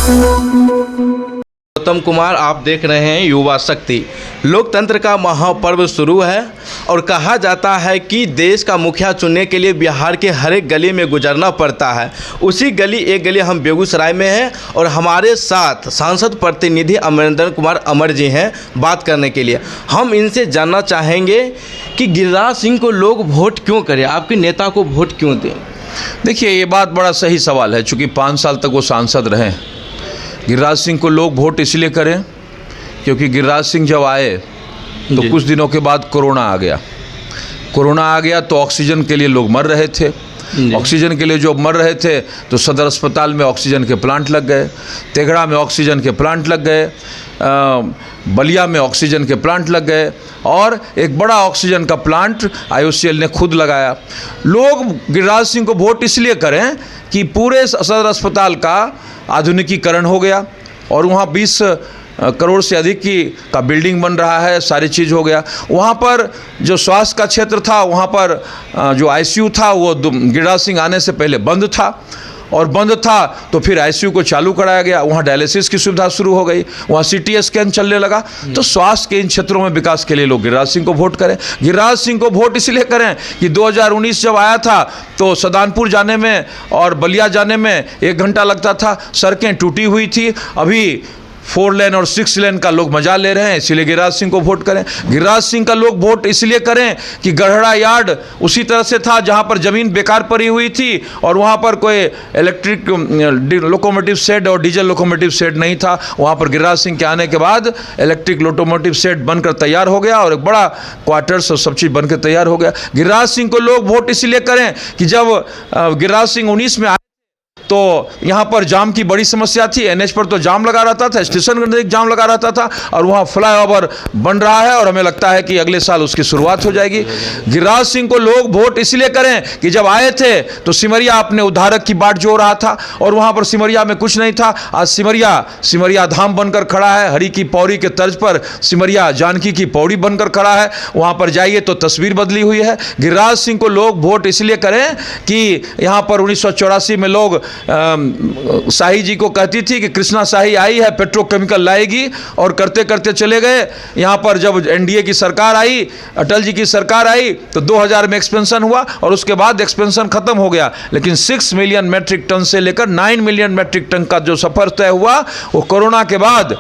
गौतम कुमार, आप देख रहे हैं युवा शक्ति। लोकतंत्र का महापर्व शुरू है और कहा जाता है कि देश का मुखिया चुनने के लिए बिहार के हर एक गली में गुजरना पड़ता है। उसी गली एक गली हम बेगूसराय में हैं और हमारे साथ सांसद प्रतिनिधि अमरेंद्र कुमार अमर जी हैं बात करने के लिए। हम इनसे जानना चाहेंगे कि गिरिराज सिंह को लोग वोट क्यों करें, आपके नेता को वोट क्यों दें। देखिए, ये बात बड़ा सही सवाल है। चूँकि 5 साल तक वो सांसद रहे। गिरिराज सिंह को लोग वोट इसलिए करें क्योंकि गिरिराज सिंह जब आए तो कुछ दिनों के बाद कोरोना आ गया तो ऑक्सीजन के लिए लोग मर रहे थे। ऑक्सीजन के लिए जो मर रहे थे तो सदर अस्पताल में ऑक्सीजन के प्लांट लग गए, तेघड़ा में ऑक्सीजन के प्लांट लग गए, बलिया में ऑक्सीजन के प्लांट लग गए और एक बड़ा ऑक्सीजन का प्लांट IOCL ने खुद लगाया। लोग गिरिराज सिंह को वोट इसलिए करें कि पूरे सदर अस्पताल का आधुनिकीकरण हो गया और वहाँ 20 करोड़ से अधिक का बिल्डिंग बन रहा है, सारी चीज़ हो गया। वहाँ पर जो स्वास्थ्य का क्षेत्र था, वहाँ पर जो ICU था वो गिरिराज सिंह आने से पहले बंद था और बंद था तो फिर ICU को चालू कराया गया। वहाँ डायलिसिस की सुविधा शुरू हो गई, वहाँ CT स्कैन चलने लगा। तो स्वास्थ्य के इन क्षेत्रों में विकास के लिए लोग गिरिराज सिंह को वोट करें। गिरिराज सिंह को वोट इसलिए करें कि 2019 जब आया था तो सदानपुर जाने में और बलिया जाने में 1 घंटा लगता था, सड़कें टूटी हुई थी। अभी 4 लेन और 6 लेन का लोग मजा ले रहे हैं, इसलिए गिरिराज सिंह को वोट करें। गिरिराज सिंह का लोग वोट इसलिए करें कि गढ़ड़ा यार्ड उसी तरह से था जहां पर ज़मीन बेकार पड़ी हुई थी और वहां पर कोई इलेक्ट्रिक लोकोमोटिव शेड और डीजल लोकोमोटिव शेड नहीं था। वहां पर गिरिराज सिंह के आने के बाद इलेक्ट्रिक लोकोमोटिव शेड बनकर तैयार हो गया और एक बड़ा क्वार्टर्स और सब चीज़ बनकर तैयार हो गया। गिरिराज सिंह को लोग वोट इसलिए करें कि जब गिरिराज सिंह 19 में तो यहाँ पर जाम की बड़ी समस्या थी। NH पर तो जाम लगा रहता था, स्टेशन के नज़दीक जाम लगा रहता था और वहाँ फ्लाईओवर बन रहा है और हमें लगता है कि अगले साल उसकी शुरुआत हो जाएगी। गिरिराज सिंह को लोग वोट इसलिए करें कि जब आए थे तो सिमरिया अपने उद्धारक की बाट जो रहा था और वहाँ पर सिमरिया में कुछ नहीं था। आज सिमरिया धाम बनकर खड़ा है। हरि की पौड़ी के तर्ज पर सिमरिया जानकी की पौड़ी बनकर खड़ा है। वहाँ पर जाइए तो तस्वीर बदली हुई है। गिरिराज सिंह को लोग वोट इसलिए करें कि यहाँ पर 1984 में लोग शाही जी को कहती थी कि कृष्णा शाही आई है, पेट्रोकेमिकल लाएगी और करते करते चले गए। यहाँ पर जब NDA की सरकार आई, अटल जी की सरकार आई तो 2000 में एक्सपेंशन हुआ और उसके बाद एक्सपेंशन खत्म हो गया। लेकिन 6 मिलियन मैट्रिक टन से लेकर 9 मिलियन मैट्रिक टन का जो सफर तय हुआ वो कोरोना के बाद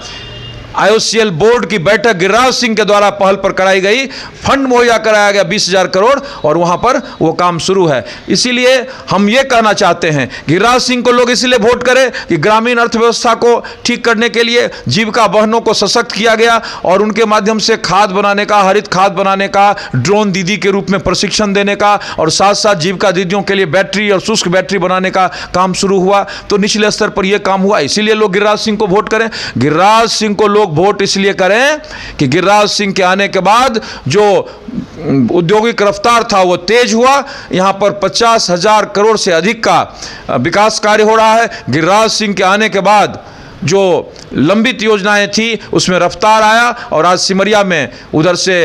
IOCL बोर्ड की बैठक गिरिराज सिंह के द्वारा पहल पर कराई गई, फंड मुहैया कराया गया 20,000 करोड़ और वहां पर वो काम शुरू है। इसीलिए हम ये कहना चाहते हैं गिरिराज सिंह को लोग इसलिए वोट करें कि ग्रामीण अर्थव्यवस्था को ठीक करने के लिए जीविका बहनों को सशक्त किया गया और उनके माध्यम से खाद बनाने का, हरित खाद बनाने का, ड्रोन दीदी के रूप में प्रशिक्षण देने का और साथ साथ जीविका दीदियों के लिए बैटरी और शुष्क बैटरी बनाने का काम शुरू हुआ। तो निचले स्तर पर यह काम हुआ, इसीलिए लोग गिरिराज सिंह को वोट करें। गिरिराज सिंह को लोग वोट इसलिए करें कि गिरिराज सिंह के आने के बाद जो औद्योगिक रफ्तार था वो तेज हुआ। यहां पर 50,000 करोड़ से अधिक का विकास कार्य हो रहा है। गिरिराज सिंह के आने के बाद जो लंबित योजनाएं थी उसमें रफ्तार आया और आज सिमरिया में उधर से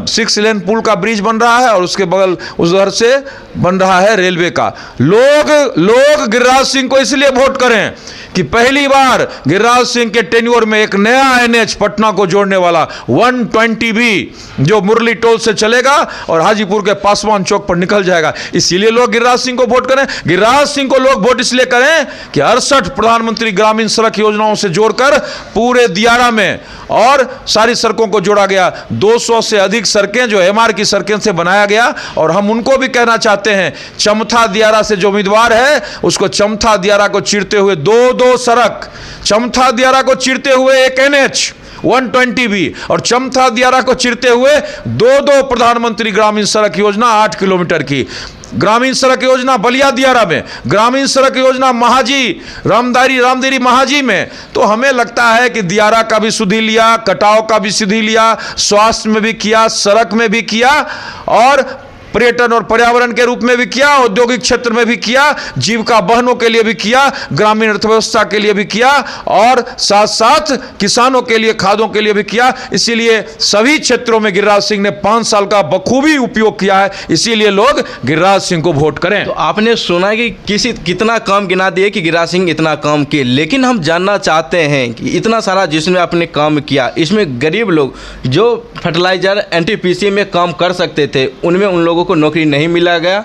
6 लेन पुल का ब्रिज बन रहा है और उसके बगल उधर से बन रहा है रेलवे का। लोग गिरिराज सिंह को इसलिए वोट करें कि पहली बार गिरिराज सिंह के टेन्योर में एक नया NH पटना को जोड़ने वाला 120B जो मुरली टोल से चलेगा और हाजीपुर के पासवान चौक पर निकल जाएगा। इसीलिए लोग गिरिराज सिंह को वोट करें। गिरिराज सिंह को लोग वोट इसलिए करें कि 68 प्रधानमंत्री ग्रामीण सड़क योजनाओं से जोड़कर पूरे दियारा में और सारी सड़कों को जोड़ा गया। 200 से अधिक सड़कें जो MR की सड़कें से बनाया गया और हम उनको भी कहना चाहते हैं चमथा दियारा से जो उम्मीदवार है उसको चमथा दियारा को चीरते हुए दो सड़क, चमथा दियारा को चीरते हुए एक NH 120B और चमथा दियारा को चीरते हुए 2 प्रधानमंत्री ग्रामीण सड़क योजना 8 किलोमीटर की, ग्रामीण सड़क योजना बलिया दियारा में, ग्रामीण सड़क योजना महाजी रामदेरी महाजी में। तो हमें लगता है कि दियारा का भी सुधि लिया, कटाव का भी सुधि लिया, स्वास्थ्य में भी किया, सड़क में भी किया और पर्यटन और पर्यावरण के रूप में भी किया, औद्योगिक क्षेत्र में भी किया, जीविका बहनों के लिए भी किया, ग्रामीण अर्थव्यवस्था के लिए भी किया और साथ साथ किसानों के लिए, खादों के लिए भी किया। इसीलिए सभी क्षेत्रों में गिरिराज सिंह ने 5 साल का बखूबी उपयोग किया है, इसीलिए लोग गिरिराज सिंह को वोट करें। तो आपने सुना कि कितना काम गिना दिए कि गिरिराज सिंह इतना काम किए, लेकिन हम जानना चाहते हैं कि इतना सारा जिसने आपने काम किया, इसमें गरीब लोग जो फर्टिलाइजर एनटीपीसी में काम कर सकते थे, उनमें उन लोगों को नौकरी नहीं मिला गया।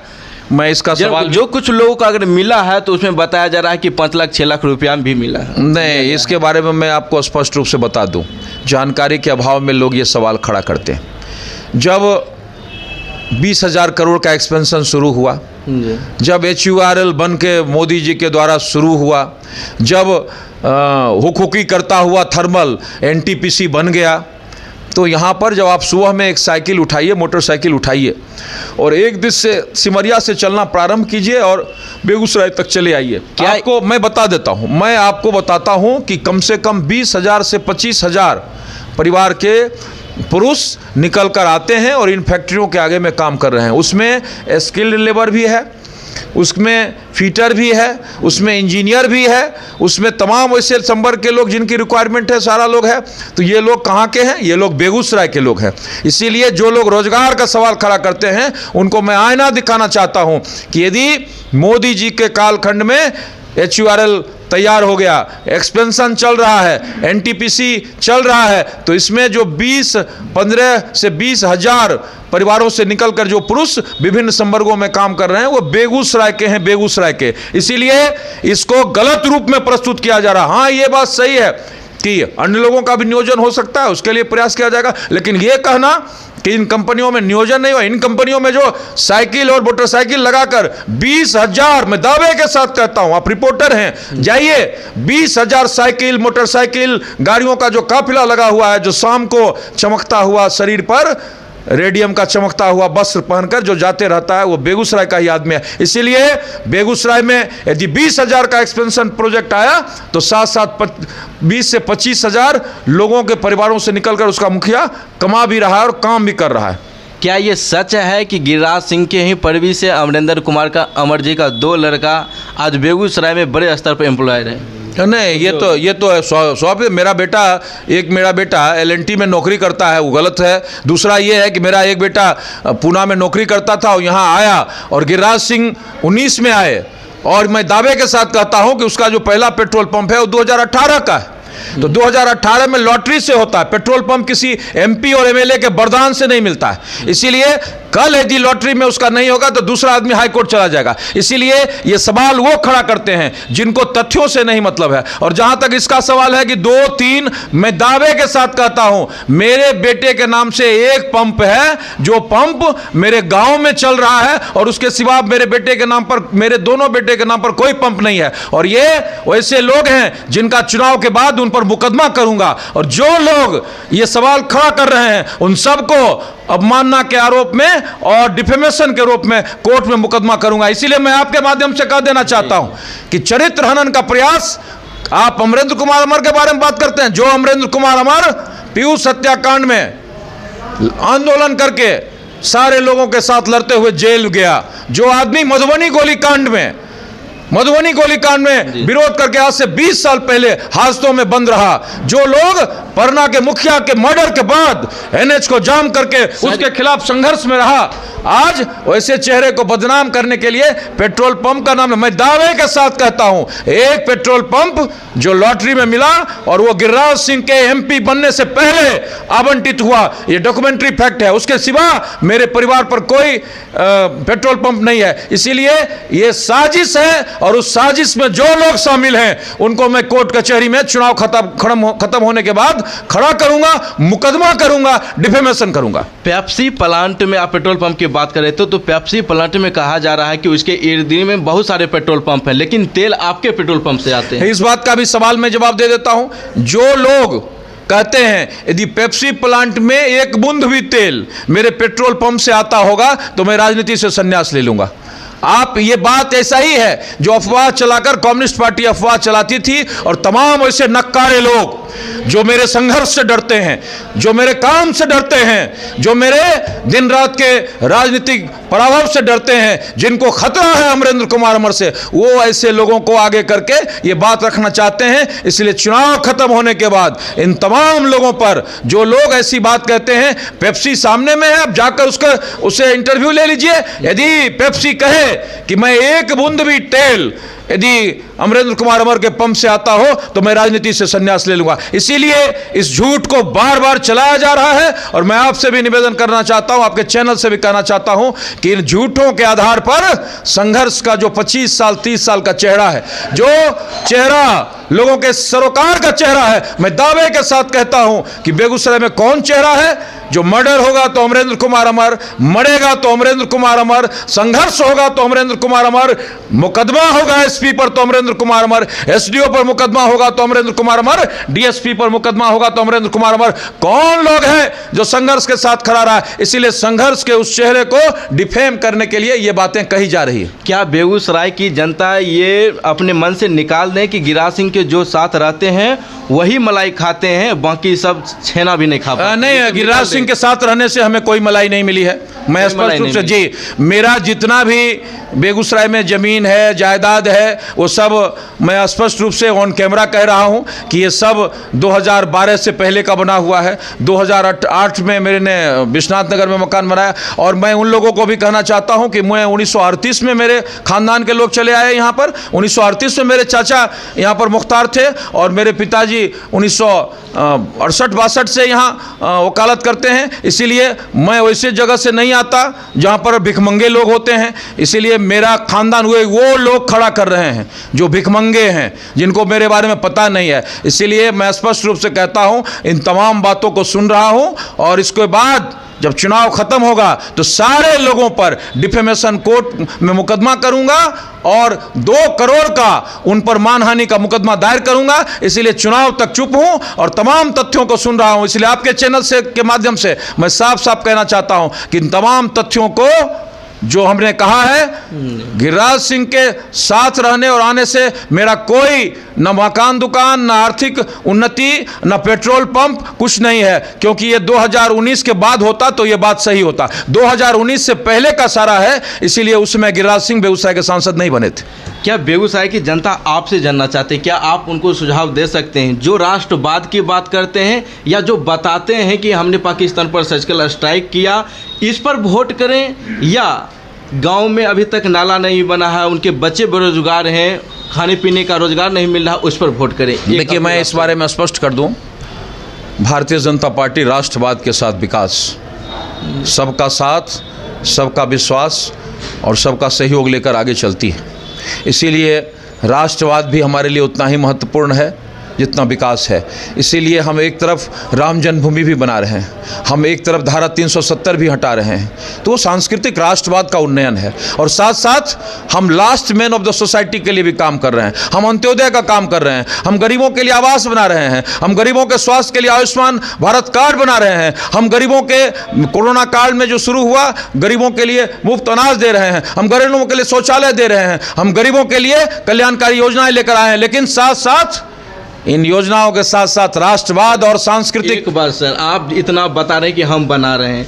मैं इसका सवाल जो कुछ लोगों को अगर मिला है तो उसमें बताया जा रहा है कि 5 लाख 6 लाख रुपया भी मिला है। नहीं, इसके बारे में मैं आपको स्पष्ट रूप से बता दूं, जानकारी के अभाव में लोग ये सवाल खड़ा करते हैं। जब 20,000 करोड़ का एक्सपेंशन शुरू हुआ, जब HURL बन के मोदी जी के द्वारा शुरू हुआ, जब हुकहुकी करता हुआ थर्मल NTPC बन गया, तो यहाँ पर जब आप सुबह में एक साइकिल उठाइए, मोटरसाइकिल उठाइए और एक दिन से सिमरिया से चलना प्रारंभ कीजिए और बेगूसराय तक चले आइए। क्या आपको मैं बता देता हूँ, मैं आपको बताता हूँ कि कम से कम 20,000 से 25,000 परिवार के पुरुष निकल कर आते हैं और इन फैक्ट्रियों के आगे में काम कर रहे हैं। उसमें स्किल्ड लेबर भी है, उसमें फीटर भी है, उसमें इंजीनियर भी है, उसमें तमाम वैसे संवर्ग के लोग जिनकी रिक्वायरमेंट है, सारा लोग है। तो ये लोग कहाँ के हैं? ये लोग बेगूसराय के लोग हैं। इसीलिए जो लोग रोजगार का सवाल खड़ा करते हैं उनको मैं आईना दिखाना चाहता हूँ कि यदि मोदी जी के कालखंड में HURL तैयार हो गया, एक्सपेंशन चल रहा है, NTPC चल रहा है, तो इसमें जो 15 से 20,000 परिवारों से निकलकर जो पुरुष विभिन्न संवर्गों में काम कर रहे हैं वो बेगूसराय के हैं, बेगूसराय के। इसीलिए इसको गलत रूप में प्रस्तुत किया जा रहा। हाँ, ये बात सही है कि अन्य लोगों का भी नियोजन हो सकता है, उसके लिए प्रयास किया जाएगा, लेकिन ये कहना कि इन कंपनियों में नियोजन नहीं हुआ, इन कंपनियों में जो साइकिल और मोटरसाइकिल लगाकर 20,000, मैं दावे के साथ कहता हूं, आप रिपोर्टर हैं, जाइए, 20,000 साइकिल मोटरसाइकिल गाड़ियों का जो काफिला लगा हुआ है, जो शाम को चमकता हुआ शरीर पर रेडियम का चमकता हुआ वस्त्र पहनकर जो जाते रहता है, वो बेगूसराय का ही आदमी है। इसीलिए बेगूसराय में यदि 20,000 का एक्सपेंशन प्रोजेक्ट आया तो साथ साथ 20 से 25,000 लोगों के परिवारों से निकलकर उसका मुखिया कमा भी रहा है और काम भी कर रहा है। क्या ये सच है कि गिरिराज सिंह के ही परवी से अमरेंद्र कुमार का, अमर जी का 2 लड़का आज बेगूसराय में बड़े स्तर पर एम्प्लॉयड है? नहीं, ये तो है स्वाभाविक। मेरा बेटा LNT में नौकरी करता है, वो गलत है। दूसरा ये है कि मेरा एक बेटा पूना में नौकरी करता था और यहाँ आया, और गिरिराज सिंह 19 में आए, और मैं दावे के साथ कहता हूँ कि उसका जो पहला पेट्रोल पंप है वो 2018 का है। तो 2018 में लॉटरी से होता है, पेट्रोल पंप किसी MP और MLA के वरदान से नहीं मिलता है। इसीलिए कल यदि लॉटरी में उसका नहीं होगा तो दूसरा आदमी हाई कोर्ट चला जाएगा। इसीलिए ये सवाल वो खड़ा करते हैं जिनको तथ्यों से नहीं मतलब है। और जहां तक इसका सवाल है कि 2-3, मैं दावे के साथ कहता हूं, मेरे बेटे के नाम से एक पंप है, जो पंप मेरे गांव में चल रहा है, और उसके सिवा मेरे बेटे के नाम पर, मेरे दोनों बेटे के नाम पर कोई पंप नहीं है। और ये वैसे लोग हैं जिनका चुनाव के बाद उन पर मुकदमा करूंगा, और जो लोग ये सवाल खड़ा कर रहे हैं उन सबको अवमानना के आरोप में और डिफेमेशन के रूप में कोर्ट में मुकदमा करूंगा। इसीलिए मैं आपके माध्यम से कह देना चाहता हूं कि चरित्र हनन का प्रयास, आप अमरेंद्र कुमार अमर के बारे में बात करते हैं, जो अमरेंद्र कुमार अमर पीयूष हत्याकांड में आंदोलन करके सारे लोगों के साथ लड़ते हुए जेल गया, जो आदमी मधुबनी गोलीकांड में विरोध करके आज से 20 साल पहले हादसों में बंद रहा, जो लोग पन्ना के मुखिया के मर्डर के बाद NH को जाम करके उसके खिलाफ संघर्ष में रहा, आज वैसे चेहरे को बदनाम करने के लिए पेट्रोल पंप का नाम, मैं दावे के साथ कहता हूं, एक पेट्रोल पंप जो लॉटरी में मिला और वो गिरिराज सिंह के MP बनने से पहले आवंटित हुआ, ये डॉक्यूमेंट्री फैक्ट है। उसके सिवा मेरे परिवार पर कोई पेट्रोल पंप नहीं है। इसीलिए ये साजिश है, और उस साजिश में जो लोग शामिल हैं उनको मैं कोर्ट कचहरी में चुनाव खत्म होने के बाद खड़ा करूंगा, मुकदमा करूंगा, डिफेमेशन करूंगा। पेप्सी प्लांट में आप पेट्रोल पंप की बात करें तो पेप्सी प्लांट में कहा जा रहा है कि उसके इर्द गिर्द में बहुत सारे पेट्रोल पंप हैं, लेकिन तेल आपके पेट्रोल पंप से आते हैं। इस बात का भी सवाल मैं जवाब दे देता हूं। जो लोग कहते हैं यदि पेप्सी प्लांट में एक बूंद भी तेल मेरे पेट्रोल पंप से आता होगा तो मैं राजनीति से संन्यास ले लूंगा। आप ये बात ऐसा ही है जो अफवाह चलाकर कम्युनिस्ट पार्टी अफवाह चलाती थी, और तमाम ऐसे नक्कारे लोग जो मेरे संघर्ष से डरते हैं, जो मेरे काम से डरते हैं, जो मेरे दिन रात के राजनीतिक प्रभाव से डरते हैं, जिनको खतरा है अमरेंद्र कुमार अमर से, वो ऐसे लोगों को आगे करके ये बात रखना चाहते हैं। इसलिए चुनाव खत्म होने के बाद इन तमाम लोगों पर, जो लोग ऐसी बात कहते हैं, पेप्सी सामने में है, अब जाकर उससे इंटरव्यू ले लीजिए। यदि पेप्सी कहे कि मैं एक बूंद भी तेल यदि अमरेंद्र कुमार अमर के पंप से आता हो तो मैं राजनीति से संन्यास ले लूंगा। इसीलिए इस झूठ को बार बार चलाया जा रहा है, और मैं आपसे भी निवेदन करना चाहता हूं, आपके चैनल से भी कहना चाहता हूं कि इन झूठों के आधार पर संघर्ष का जो 25 साल 30 साल का चेहरा है, जो चेहरा लोगों के सरोकार का चेहरा है, मैं दावे के साथ कहता हूं कि बेगूसराय में कौन चेहरा है? जो मर्डर होगा तो अमरेंद्र कुमार अमर, मरेगा तो अमरेंद्र कुमार अमर, संघर्ष होगा तो अमरेंद्र कुमार अमर, मुकदमा होगा एसपी पर तो अमरेंद्र कुमार अमर, एसडीओ पर मुकदमा होगा तो अमरेंद्र कुमार अमर, डीएसपी पर मुकदमा होगा तो अमरेंद्र कुमार अमर। कौन लोग हैं जो संघर्ष के साथ खड़ा रहा है? इसीलिए संघर्ष के उस चेहरे को डिफेम करने के लिए ये बातें कही जा रही है। क्या बेगूसराय की जनता ये अपने मन से निकाल दें कि गिरिराज सिंह के जो साथ रहते हैं वही मलाई खाते हैं, बाकी सब छेना भी नहीं खा पाते? नहीं, गिरिराज सिंह के साथ रहने से हमें कोई मलाई नहीं मिली है। मैं स्पष्ट रूप से, जी, मेरा जितना भी बेगूसराय में जमीन है, जायदाद है, वो सब मैं स्पष्ट रूप से ऑन कैमरा कह रहा हूं कि ये सब 2012 से पहले का बना हुआ है। 2008 में मेरे ने विश्वनाथ नगर में मकान बनाया, और मैं उन लोगों को भी कहना चाहता हूं कि मैं 1938 में मेरे खानदान के लोग चले आए यहाँ पर। 1938 में मेरे चाचा यहाँ पर मुख्तार थे, और मेरे पिताजी 1968-62 से यहाँ वकालत करते हैं। इसीलिए मैं वैसे जगह से नहीं आता जहाँ पर भिखमंगे लोग होते हैं। इसीलिए मेरा खानदान हुए वो लोग खड़ा कर रहे हैं जो भिखमंगे हैं, जिनको मेरे बारे में पता नहीं है। इसीलिए मैं स्पष्ट रूप से कहता हूँ, इन तमाम बातों को सुन रहा हूँ, और इसके बाद जब चुनाव खत्म होगा तो सारे लोगों पर डिफेमेशन कोर्ट में मुकदमा करूंगा, और 2 करोड़ का उन पर मानहानि का मुकदमा दायर करूंगा। इसीलिए चुनाव तक चुप हूं और तमाम तथ्यों को सुन रहा हूं। इसलिए आपके चैनल से के माध्यम से मैं साफ साफ कहना चाहता हूं कि इन तमाम तथ्यों को जो हमने कहा है, गिरिराज सिंह के साथ रहने और आने से मेरा कोई न मकान दुकान, न आर्थिक उन्नति, न पेट्रोल पंप, कुछ नहीं है। क्योंकि ये 2019 के बाद होता तो ये बात सही होता। 2019 से पहले का सारा है, इसीलिए उसमें गिरिराज सिंह बेगूसराय के सांसद नहीं बने थे। क्या बेगूसराय की जनता आपसे जानना चाहते हैं, क्या आप उनको सुझाव दे सकते हैं जो राष्ट्रवाद की बात करते हैं, या जो बताते हैं कि हमने पाकिस्तान पर सर्जिकल स्ट्राइक किया, इस पर वोट करें, या गांव में अभी तक नाला नहीं बना है, उनके बच्चे बेरोजगार हैं, खाने पीने का रोजगार नहीं मिल रहा, उस पर वोट करें? देखिए, मैं इस बारे में स्पष्ट कर दूं, भारतीय जनता पार्टी राष्ट्रवाद के साथ विकास, सबका साथ, सबका विश्वास और सबका सहयोग लेकर आगे चलती है। इसीलिए राष्ट्रवाद भी हमारे लिए उतना ही महत्वपूर्ण है जितना विकास है। इसीलिए हम एक तरफ राम जन्मभूमि भी बना रहे हैं, हम एक तरफ धारा 370 भी हटा रहे हैं, तो वो सांस्कृतिक राष्ट्रवाद का उन्नयन है। और साथ साथ हम last man of the society के लिए भी काम कर रहे हैं, हम अंत्योदय का काम कर रहे हैं, हम गरीबों के लिए आवास बना रहे हैं, हम गरीबों के स्वास्थ्य के लिए आयुष्मान भारत कार्ड बना रहे हैं, हम गरीबों के कोरोना काल में जो शुरू हुआ गरीबों के लिए मुफ्त अनाज दे रहे हैं, हम गरीबों के लिए शौचालय दे रहे हैं, हम गरीबों के लिए कल्याणकारी योजनाएं लेकर आए हैं। लेकिन साथ साथ इन योजनाओं के साथ साथ राष्ट्रवाद और सांस्कृतिक। एक बार सर, आप इतना बता रहे हैं कि हम बना रहे हैं,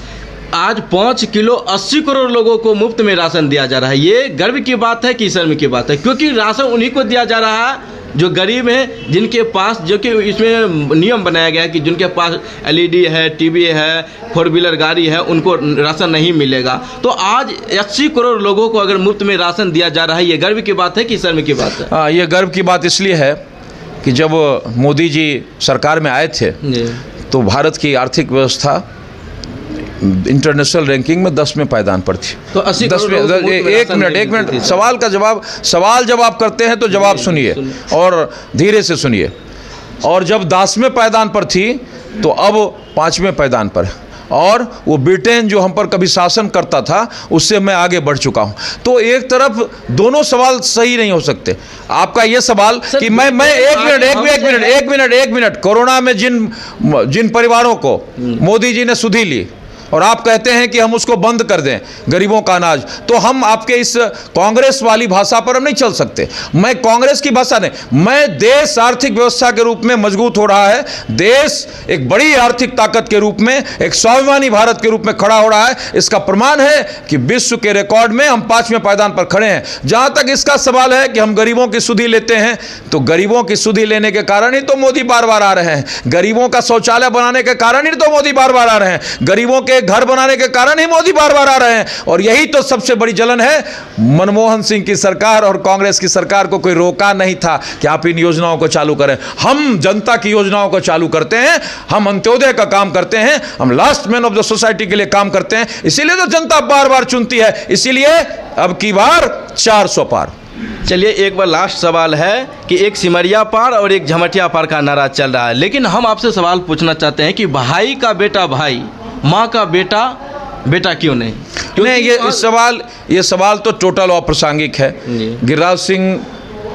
आज 5 किलो 80 करोड़ लोगों को मुफ्त में राशन दिया जा रहा है। ये गर्व की बात है कि शर्म की बात है? क्योंकि राशन उन्हीं को दिया जा रहा है जो गरीब हैं, जिनके पास, जो कि इसमें नियम बनाया गया है कि जिनके पास LED है, TV है, 4 व्हीलर गाड़ी है, उनको राशन नहीं मिलेगा। तो आज 80 करोड़ लोगों को अगर मुफ्त में राशन दिया जा रहा है, ये गर्व की बात है कि शर्म की बात है? ये गर्व की बात इसलिए है कि जब मोदी जी सरकार में आए थे तो भारत की आर्थिक व्यवस्था इंटरनेशनल रैंकिंग में 10 में पायदान पर थी। तो 80 एक मिनट सवाल जब आप करते हैं तो जवाब सुनिए और धीरे से सुनिए। और जब 10वें पायदान पर थी तो अब 5वें पायदान पर है, और वो ब्रिटेन जो हम पर कभी शासन करता था उससे मैं आगे बढ़ चुका हूं। तो एक तरफ दोनों सवाल सही नहीं हो सकते। आपका ये सवाल कि मैं एक मिनट कोरोना में जिन परिवारों को मोदी जी ने सुधि ली, और आप कहते हैं कि हम उसको बंद कर दें, गरीबों का अनाज, तो हम आपके इस कांग्रेस वाली भाषा पर हम नहीं चल सकते। मैं कांग्रेस की भाषा नहीं, मैं देश आर्थिक व्यवस्था के रूप में मजबूत हो रहा है, देश एक बड़ी आर्थिक ताकत के रूप में, एक स्वाभिमानी भारत के रूप में खड़ा हो रहा है। इसका प्रमाण है कि विश्व के रिकॉर्ड में हम 5वें पायदान पर खड़े हैं। जहां तक इसका सवाल है कि हम गरीबों की सुधि लेते हैं, तो गरीबों की सुधि लेने के कारण ही तो मोदी बार बार आ रहे हैं, गरीबों का शौचालय बनाने के कारण ही तो मोदी बार बार आ रहे हैं, गरीबों के घर बनाने के कारण ही मोदी बार बार आ रहे हैं। और यही तो सबसे बड़ी जलन है। मनमोहन सिंह की सरकार और कांग्रेस की सरकार को कोई रोका नहीं था कि आप इन योजनाओं को चालू करें। हम जनता की योजनाओं को चालू करते हैं, हम अंत्योदय का काम करते हैं, हम last man of the society के लिए काम करते हैं। इसीलिए तो जनता बार बार चुनती है, इसीलिए अब की बार 400 पार। चलिए, एक बार लास्ट सवाल है कि एक सिमरिया पार और एक झमटिया पार का नारा चल रहा है, लेकिन हम आपसे सवाल पूछना चाहते हैं कि भाई का बेटा भाई, माँ का बेटा बेटा क्यों नहीं? नहीं, ये सवाल तो टोटल अप्रासंगिक है। गिरिराज सिंह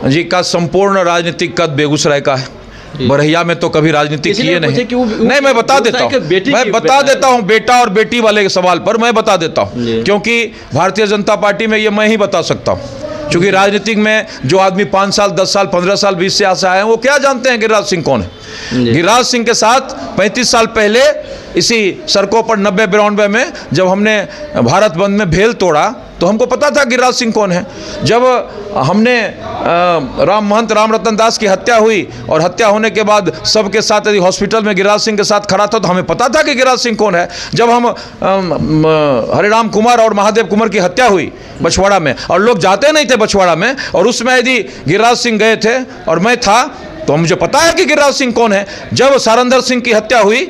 जी का संपूर्ण राजनीतिक कद बेगूसराय का है, बरहिया में तो कभी राजनीति किए नहीं। नहीं, मैं बता देता हूँ बेटा और बेटी वाले के सवाल पर मैं बता देता हूँ, क्योंकि भारतीय जनता पार्टी में ये मैं ही बता सकता हूँ। क्योंकि राजनीतिक में जो आदमी 5 साल 10 साल 15 साल 20 साल से आए हैं, वो क्या जानते हैं गिरिराज सिंह कौन है। गिरिराज सिंह के साथ 35 साल पहले इसी सड़कों पर 90-92 में जब हमने भारत बंद में भेल तोड़ा, तो हमको पता था गिरिराज सिंह कौन है। जब हमने महंत राम रतन दास की हत्या हुई और हत्या होने के बाद सबके साथ यदि हॉस्पिटल में गिरिराज सिंह के साथ खड़ा था, तो हमें पता था कि गिरिराज सिंह कौन है। जब हम हरिराम कुमार और महादेव कुमार की हत्या हुई बछवाड़ा में, और लोग जाते नहीं थे बछवाड़ा में, और उसमें यदि गिरिराज सिंह गए थे और मैं था, तो मुझे पता है कि गिरिराज सिंह कौन है। जब सारंदर सिंह की हत्या हुई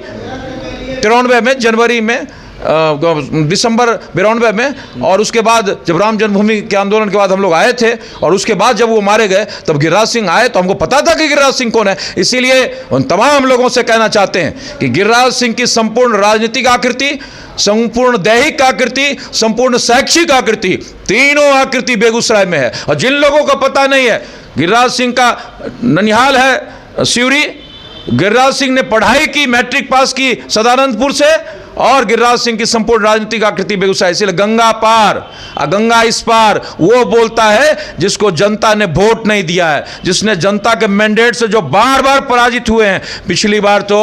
93 में, जनवरी में, दिसंबर 92 में, और उसके बाद जब राम जन्मभूमि के आंदोलन के बाद हम लोग आए थे, और उसके बाद जब वो मारे गए तब गिरिराज सिंह आए, तो हमको पता था कि गिरिराज सिंह कौन है। इसीलिए उन तमाम लोगों से कहना चाहते हैं कि गिरिराज सिंह की संपूर्ण राजनीतिक आकृति, संपूर्ण दैहिक आकृति, संपूर्ण शैक्षिक आकृति, तीनों आकृति बेगूसराय में है। और जिन लोगों को पता नहीं है, गिरिराज सिंह का ननिहाल है सिवरी, गिरिराज सिंह ने पढ़ाई की, मैट्रिक पास की सदानंदपुर से, और गिरिराज सिंह की संपूर्ण राजनीतिक आकृति बेगूसराय। इसलिए गंगा पार गंगा इस पार वो बोलता है जिसको जनता ने वोट नहीं दिया है, जिसने जनता के मैंडेट से जो बार बार पराजित हुए हैं। पिछली बार तो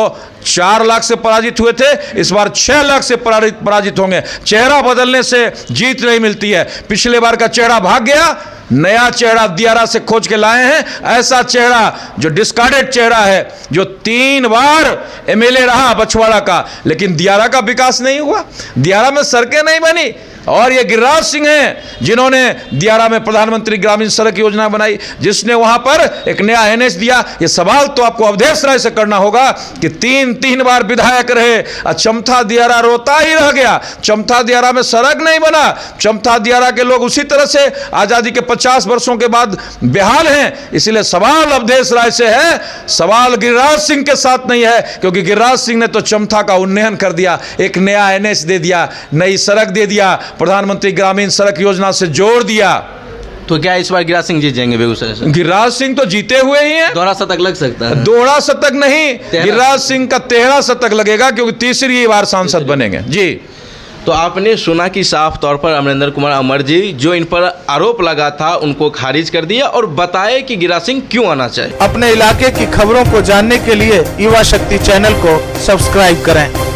4 लाख से पराजित हुए थे, इस बार 6 लाख से पराजित होंगे। चेहरा बदलने से जीत नहीं मिलती है। पिछले बार का चेहरा भाग गया, नया चेहरा दियारा से खोज के लाए हैं। ऐसा चेहरा जो डिस्कार्डेड चेहरा है, जो 3 बार एमएलए रहा बछवाड़ा का, लेकिन दियारा का विकास नहीं हुआ, दियारा में सड़कें नहीं बनी। और ये गिरिराज सिंह हैं जिन्होंने दियारा में प्रधानमंत्री ग्रामीण सड़क योजना बनाई, जिसने वहां पर एक नया एनएच दिया। ये सवाल तो आपको अवधेश राय से करना होगा कि 3 बार विधायक रहे, चमथा दियारा रोता ही रह गया। चमथा दियारा में सड़क नहीं बना। चमथा दियारा के लोग उसी तरह से आजादी के 50 वर्षों के बाद बेहाल हैं। इसलिए सवाल अवधेश राय से है, सवाल गिरिराज सिंह के साथ नहीं है, क्योंकि गिरिराज सिंह ने तो चमथा का उन्नयन कर दिया, एक नया एनएच दे दिया, नई सड़क दे दिया, प्रधानमंत्री ग्रामीण सड़क योजना से जोड़ दिया। तो क्या इस बार गिरिराज सिंह जीत जाएंगे बेगूसराय से? गिरिराज सिंह तो जीते हुए ही हैं। दोहरा शतक लग सकता है? दोहरा शतक नहीं, गिरिराज सिंह का 13 शतक लगेगा, क्योंकि तीसरी बार सांसद बनेंगे। जी, तो आपने सुना कि साफ तौर पर अमरिंदर कुमार अमर जी जो इन पर आरोप लगा था उनको खारिज कर दिया और बताए कि गिरिराज सिंह क्यों आना चाहिए। अपने इलाके की खबरों को जानने के लिए युवा शक्ति चैनल को सब्सक्राइब करें।